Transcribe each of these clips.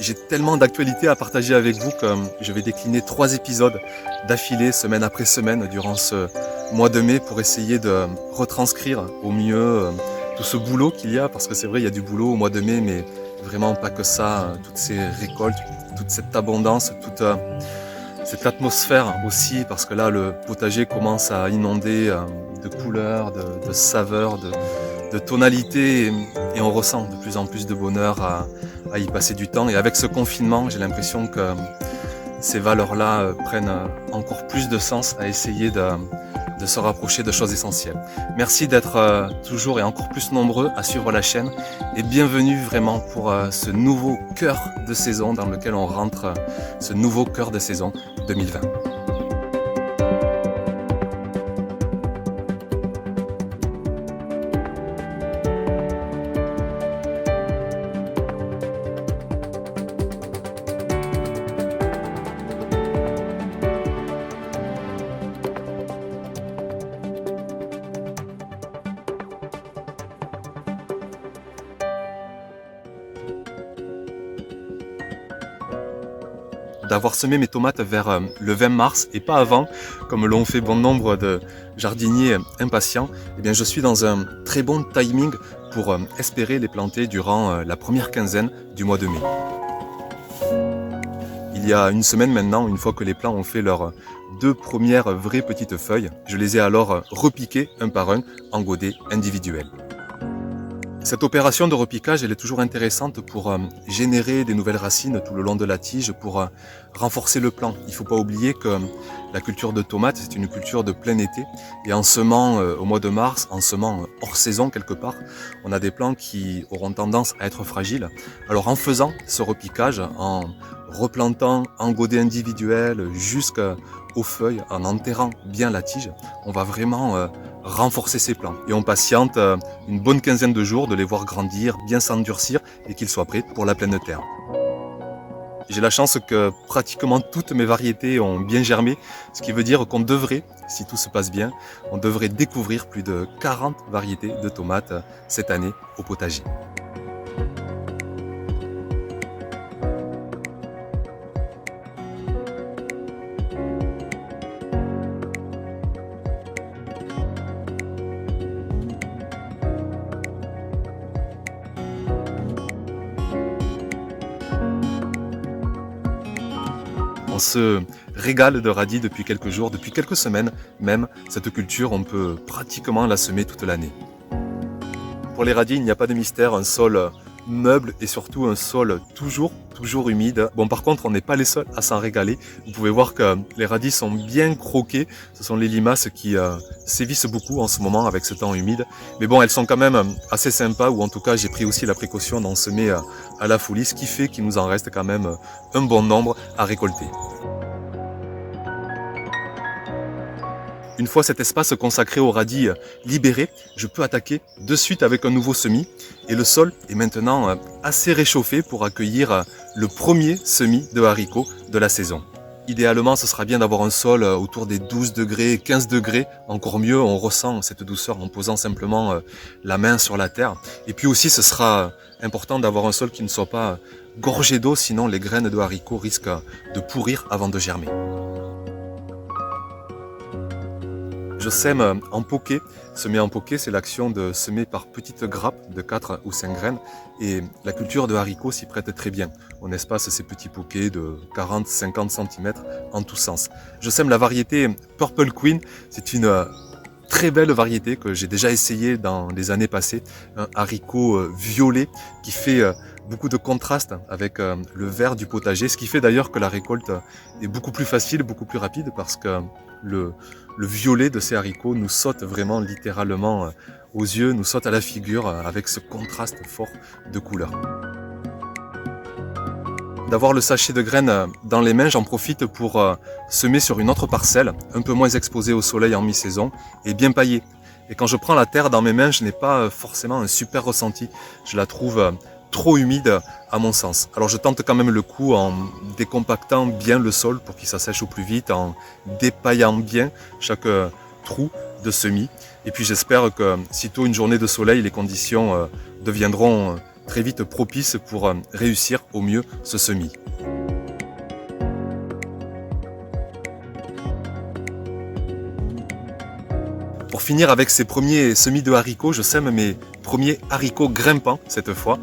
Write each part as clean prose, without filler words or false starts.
J'ai tellement d'actualités à partager avec vous que je vais décliner 3 épisodes d'affilée, semaine après semaine, durant ce mois de mai pour essayer de retranscrire au mieux tout ce boulot qu'il y a, parce que c'est vrai, il y a du boulot au mois de mai, mais vraiment pas que ça, toutes ces récoltes, toute cette abondance, toute cette atmosphère aussi, parce que là, le potager commence à inonder de couleurs, de saveurs, de tonalités, et on ressent de plus en plus de bonheur à y passer du temps. Et avec ce confinement, j'ai l'impression que ces valeurs-là prennent encore plus de sens à essayer de se rapprocher de choses essentielles. Merci d'être toujours et encore plus nombreux à suivre la chaîne et bienvenue vraiment pour ce nouveau cœur de saison dans lequel on rentre, ce nouveau cœur de saison 2020. D'avoir semé mes tomates vers le 20 mars et pas avant, comme l'ont fait bon nombre de jardiniers impatients, eh bien je suis dans un très bon timing pour espérer les planter durant la première quinzaine du mois de mai. Il y a une semaine maintenant, une fois que les plants ont fait leurs 2 premières vraies petites feuilles, je les ai alors repiqués un par un en godets individuels. Cette opération de repiquage, elle est toujours intéressante pour générer des nouvelles racines tout le long de la tige, pour renforcer le plant. Il ne faut pas oublier que la culture de tomates, c'est une culture de plein été. Et en semant au mois de mars, en semant hors saison quelque part, on a des plants qui auront tendance à être fragiles. Alors en faisant ce repiquage, en replantant en godet individuel jusqu'aux feuilles, en enterrant bien la tige, on va vraiment renforcer ces plants. Et on patiente une bonne quinzaine de jours de les voir grandir, bien s'endurcir et qu'ils soient prêts pour la pleine terre. J'ai la chance que pratiquement toutes mes variétés ont bien germé, ce qui veut dire qu'on devrait, si tout se passe bien, on devrait découvrir plus de 40 variétés de tomates cette année au potager. On se régale de radis depuis quelques jours, depuis quelques semaines même. Cette culture, on peut pratiquement la semer toute l'année. Pour les radis, il n'y a pas de mystère, un sol meuble et surtout un sol toujours humide. Bon, par contre, on n'est pas les seuls à s'en régaler. Vous pouvez voir que les radis sont bien croqués. Ce sont les limaces qui sévissent beaucoup en ce moment avec ce temps humide. Mais bon, elles sont quand même assez sympas, ou en tout cas, j'ai pris aussi la précaution d'en semer à la folie, ce qui fait qu'il nous en reste quand même un bon nombre à récolter. Une fois cet espace consacré aux radis libéré, je peux attaquer de suite avec un nouveau semis. Et le sol est maintenant assez réchauffé pour accueillir le premier semis de haricots de la saison. Idéalement, ce sera bien d'avoir un sol autour des 12 degrés, 15 degrés. Encore mieux, on ressent cette douceur en posant simplement la main sur la terre. Et puis aussi, ce sera important d'avoir un sol qui ne soit pas gorgé d'eau, sinon les graines de haricots risquent de pourrir avant de germer. Je sème en poquet. Semer en poquet, c'est l'action de semer par petites grappes de 4 ou 5 graines. Et la culture de haricots s'y prête très bien. On espace ces petits poquets de 40-50 cm en tous sens. Je sème la variété Purple Queen. C'est une très belle variété que j'ai déjà essayée dans les années passées. Un haricot violet qui fait beaucoup de contraste avec le vert du potager. Ce qui fait d'ailleurs que la récolte est beaucoup plus facile, beaucoup plus rapide, parce que le violet de ces haricots nous saute vraiment littéralement aux yeux, nous saute à la figure avec ce contraste fort de couleurs. D'avoir le sachet de graines dans les mains, j'en profite pour semer sur une autre parcelle, un peu moins exposée au soleil en mi-saison et bien paillée. Et quand je prends la terre dans mes mains, je n'ai pas forcément un super ressenti. Je la trouve trop humide à mon sens. Alors je tente quand même le coup en décompactant bien le sol pour qu'il s'assèche au plus vite, en dépaillant bien chaque trou de semis. Et puis j'espère que sitôt une journée de soleil, les conditions deviendront très vite propice pour réussir au mieux ce semis. Pour finir avec ces premiers semis de haricots, je sème mes premiers haricots grimpants cette fois.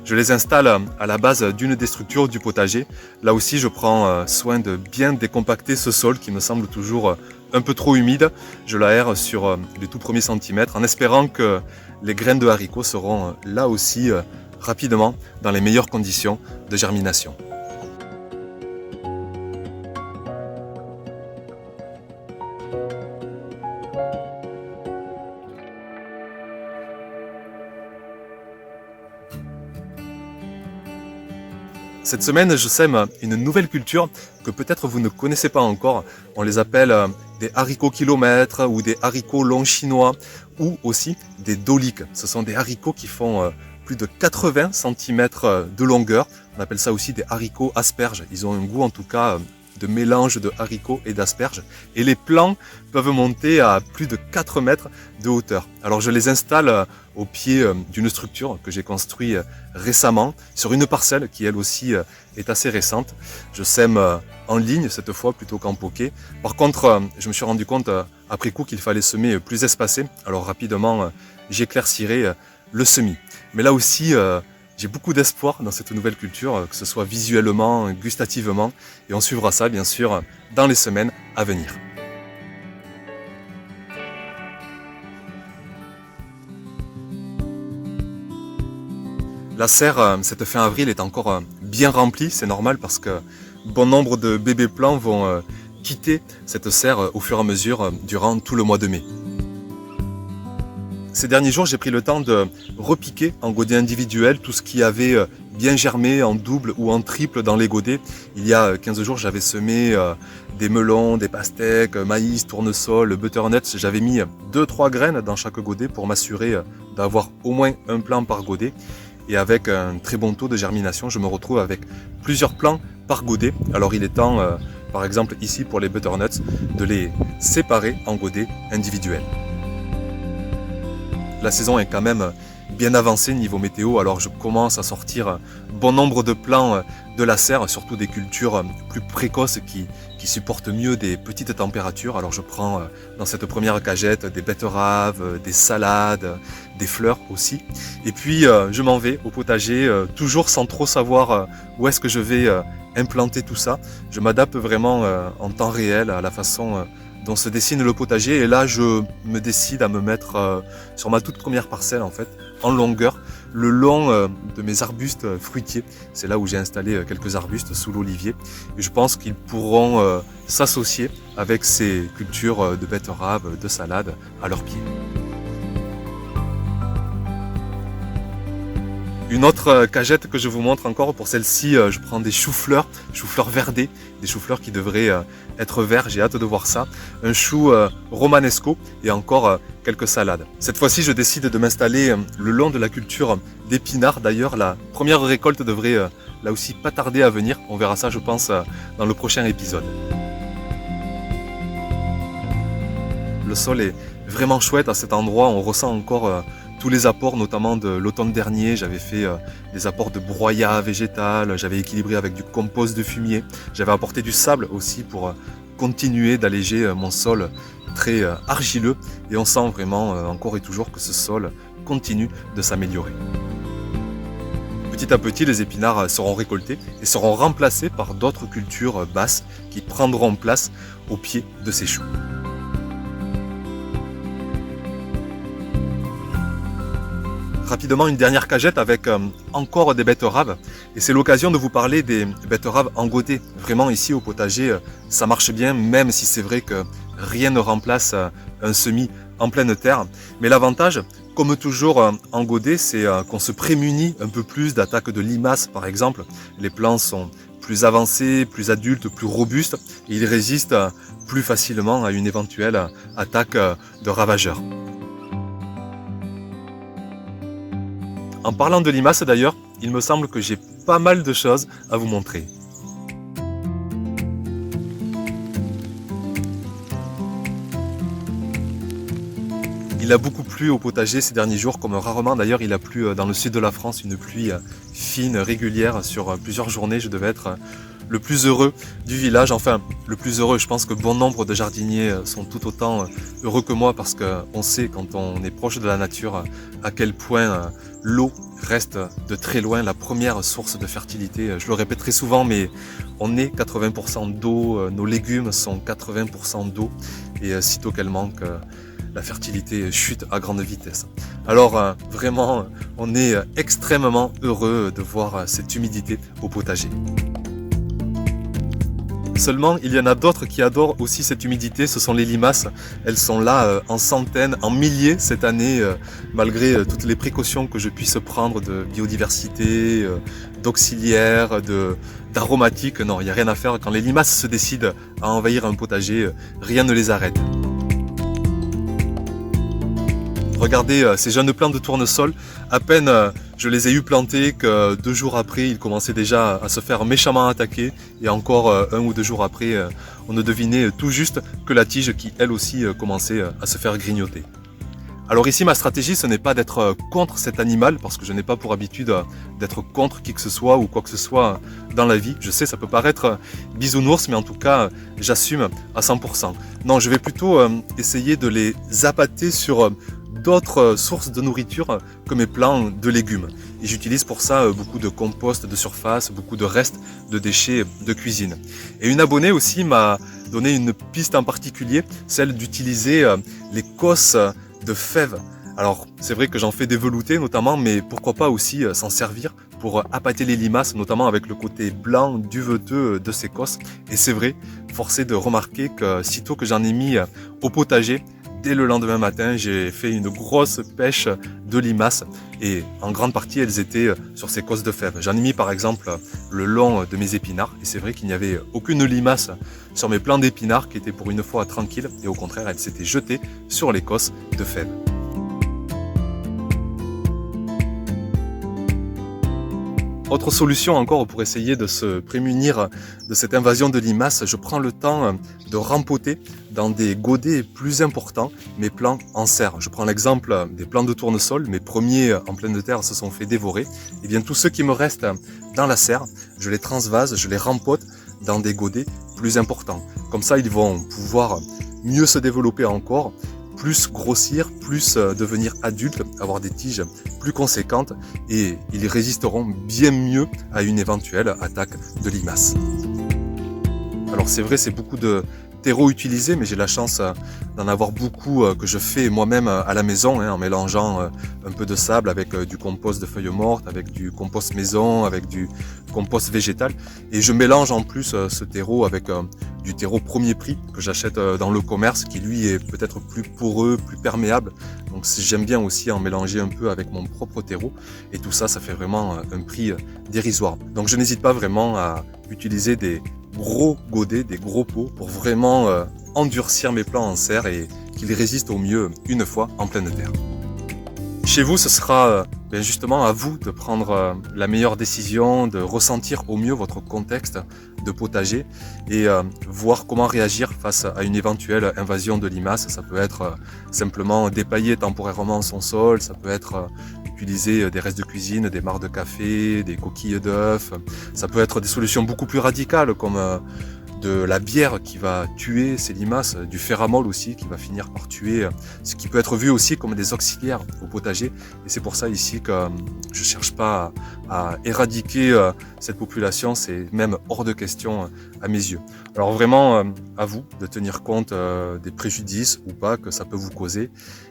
Je les installe à la base d'une des structures du potager. Là aussi, je prends soin de bien décompacter ce sol qui me semble toujours un peu trop humide. Je l'aère sur les tout premiers centimètres en espérant que les graines de haricots seront là aussi rapidement dans les meilleures conditions de germination. Cette semaine, je sème une nouvelle culture que peut-être vous ne connaissez pas encore. On les appelle des haricots kilomètres ou des haricots longs chinois ou aussi des doliques. Ce sont des haricots qui font plus de 80 cm de longueur. On appelle ça aussi des haricots asperges. Ils ont un goût en tout cas de mélange de haricots et d'asperges. Et les plants peuvent monter à plus de 4 mètres de hauteur. Alors je les installe au pied d'une structure que j'ai construite récemment sur une parcelle qui elle aussi est assez récente. Je sème en ligne cette fois plutôt qu'en poquet. Par contre, je me suis rendu compte après coup qu'il fallait semer plus espacé. Alors rapidement, j'éclaircirai le semis. Mais là aussi, j'ai beaucoup d'espoir dans cette nouvelle culture, que ce soit visuellement, gustativement, et on suivra ça bien sûr dans les semaines à venir. La serre, cette fin avril, est encore bien remplie, c'est normal parce que bon nombre de bébés plants vont quitter cette serre au fur et à mesure durant tout le mois de mai. Ces derniers jours, j'ai pris le temps de repiquer en godet individuel tout ce qui avait bien germé en double ou en triple dans les godets. Il y a 15 jours, j'avais semé des melons, des pastèques, maïs, tournesol, butternuts. J'avais mis 2-3 graines dans chaque godet pour m'assurer d'avoir au moins un plant par godet. Et avec un très bon taux de germination, je me retrouve avec plusieurs plants par godet. Alors il est temps, par exemple ici pour les butternuts, de les séparer en godets individuels. La saison est quand même bien avancée niveau météo, alors je commence à sortir bon nombre de plants de la serre, surtout des cultures plus précoces qui supportent mieux des petites températures. Alors je prends dans cette première cagette des betteraves, des salades, des fleurs aussi. Et puis je m'en vais au potager, toujours sans trop savoir où est-ce que je vais implanter tout ça. Je m'adapte vraiment en temps réel à la façon dont se dessine le potager, et là je me décide à me mettre sur ma toute première parcelle en fait, en longueur, le long de mes arbustes fruitiers. C'est là où j'ai installé quelques arbustes sous l'olivier, et je pense qu'ils pourront s'associer avec ces cultures de betteraves, de salades à leurs pieds. Une autre cagette que je vous montre encore, pour celle-ci, je prends des choux-fleurs verdés, des choux-fleurs qui devraient être verts, j'ai hâte de voir ça. Un chou romanesco et encore quelques salades. Cette fois-ci, je décide de m'installer le long de la culture d'épinards. D'ailleurs, la première récolte devrait là aussi pas tarder à venir. On verra ça, je pense, dans le prochain épisode. Le sol est vraiment chouette à cet endroit, on ressent encore tous les apports, notamment de l'automne dernier. J'avais fait des apports de broyat végétal, j'avais équilibré avec du compost de fumier, j'avais apporté du sable aussi pour continuer d'alléger mon sol très argileux, et on sent vraiment encore et toujours que ce sol continue de s'améliorer. Petit à petit, les épinards seront récoltés et seront remplacés par d'autres cultures basses qui prendront place au pied de ces choux. Rapidement, une dernière cagette avec encore des betteraves, et c'est l'occasion de vous parler des betteraves en godet. Vraiment ici au potager, ça marche bien, même si c'est vrai que rien ne remplace un semis en pleine terre. Mais l'avantage, comme toujours en godet, c'est qu'on se prémunit un peu plus d'attaques de limaces par exemple. Les plants sont plus avancés, plus adultes, plus robustes, et ils résistent plus facilement à une éventuelle attaque de ravageurs. En parlant de limaces d'ailleurs, il me semble que j'ai pas mal de choses à vous montrer. Il a beaucoup plu au potager ces derniers jours, comme rarement d'ailleurs il a plu dans le sud de la France, une pluie fine, régulière sur plusieurs journées. Je devais être le plus heureux du village, enfin le plus heureux. Je pense que bon nombre de jardiniers sont tout autant heureux que moi parce qu'on sait quand on est proche de la nature à quel point l'eau reste de très loin la première source de fertilité. Je le répète très souvent, mais on est 80% d'eau, nos légumes sont 80% d'eau et sitôt qu'elle manque, la fertilité chute à grande vitesse. Alors vraiment, on est extrêmement heureux de voir cette humidité au potager. Seulement, il y en a d'autres qui adorent aussi cette humidité, ce sont les limaces. Elles sont là en centaines, en milliers cette année, malgré toutes les précautions que je puisse prendre de biodiversité, d'auxiliaires, d'aromatiques. Non, il n'y a rien à faire. Quand les limaces se décident à envahir un potager, rien ne les arrête. Regardez ces jeunes plants de tournesol, à peine je les ai eu plantés que 2 jours après, ils commençaient déjà à se faire méchamment attaquer. Et encore 1 ou 2 jours après, on ne devinait tout juste que la tige qui, elle aussi, commençait à se faire grignoter. Alors ici, ma stratégie, ce n'est pas d'être contre cet animal, parce que je n'ai pas pour habitude d'être contre qui que ce soit ou quoi que ce soit dans la vie. Je sais, ça peut paraître bisounours, mais en tout cas, j'assume à 100%. Non, je vais plutôt essayer de les appâter sur d'autres sources de nourriture que mes plants de légumes. Et j'utilise pour ça beaucoup de compost de surface, beaucoup de restes de déchets de cuisine. Et une abonnée aussi m'a donné une piste en particulier, celle d'utiliser les cosses de fèves. Alors c'est vrai que j'en fais des veloutés notamment, mais pourquoi pas aussi s'en servir pour appâter les limaces, notamment avec le côté blanc duveteux de ces cosses. Et c'est vrai, force est de remarquer que sitôt que j'en ai mis au potager, dès le lendemain matin, j'ai fait une grosse pêche de limaces et en grande partie, elles étaient sur ces cosses de fèves. J'en ai mis par exemple le long de mes épinards et c'est vrai qu'il n'y avait aucune limace sur mes plants d'épinards qui étaient pour une fois tranquilles et au contraire, elles s'étaient jetées sur les cosses de fèves. Autre solution encore pour essayer de se prémunir de cette invasion de limaces, je prends le temps de rempoter dans des godets plus importants mes plants en serre. Je prends l'exemple des plants de tournesol, mes premiers en pleine terre se sont fait dévorer. Et bien tous ceux qui me restent dans la serre, je les transvase, je les rempote dans des godets plus importants. Comme ça, ils vont pouvoir mieux se développer encore, plus grossir, plus devenir adultes, avoir des tiges plus conséquentes et ils résisteront bien mieux à une éventuelle attaque de limaces. Alors c'est vrai, c'est beaucoup de terreau utilisé, mais j'ai la chance d'en avoir beaucoup que je fais moi-même à la maison, en mélangeant un peu de sable avec du compost de feuilles mortes, avec du compost maison, avec du compost végétal. Et je mélange en plus ce terreau avec du terreau premier prix que j'achète dans le commerce, qui lui est peut-être plus poreux, plus perméable. Donc j'aime bien aussi en mélanger un peu avec mon propre terreau. Et tout ça, ça fait vraiment un prix dérisoire. Donc je n'hésite pas vraiment à utiliser des gros godets, des gros pots pour vraiment endurcir mes plants en serre et qu'ils résistent au mieux une fois en pleine terre. Chez vous, ce sera justement à vous de prendre la meilleure décision, de ressentir au mieux votre contexte de potager et voir comment réagir face à une éventuelle invasion de limaces. Ça peut être simplement dépailler temporairement son sol, ça peut être utiliser des restes de cuisine, des marcs de café, des coquilles d'œufs. Ça peut être des solutions beaucoup plus radicales comme de la bière qui va tuer ces limaces, du ferramol aussi qui va finir par tuer ce qui peut être vu aussi comme des auxiliaires au potager. Et c'est pour ça ici que je cherche pas à éradiquer cette population, c'est même hors de question à mes yeux. Alors vraiment à vous de tenir compte des préjudices ou pas que ça peut vous causer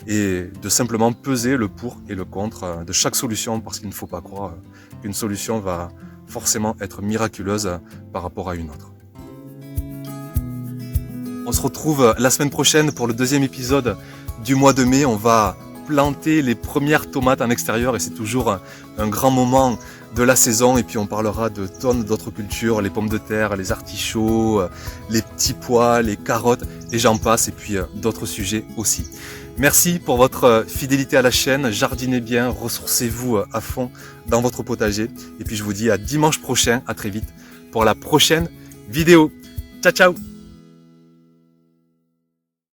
et de simplement peser le pour et le contre de chaque solution, parce qu'il ne faut pas croire qu'une solution va forcément être miraculeuse par rapport à une autre. On se retrouve la semaine prochaine pour le 2e épisode du mois de mai. On va planter les premières tomates en extérieur et c'est toujours un grand moment de la saison. Et puis on parlera de tonnes d'autres cultures, les pommes de terre, les artichauts, les petits pois, les carottes et j'en passe. Et puis d'autres sujets aussi. Merci pour votre fidélité à la chaîne. Jardinez bien, ressourcez-vous à fond dans votre potager. Et puis je vous dis à dimanche prochain, à très vite pour la prochaine vidéo. Ciao ciao!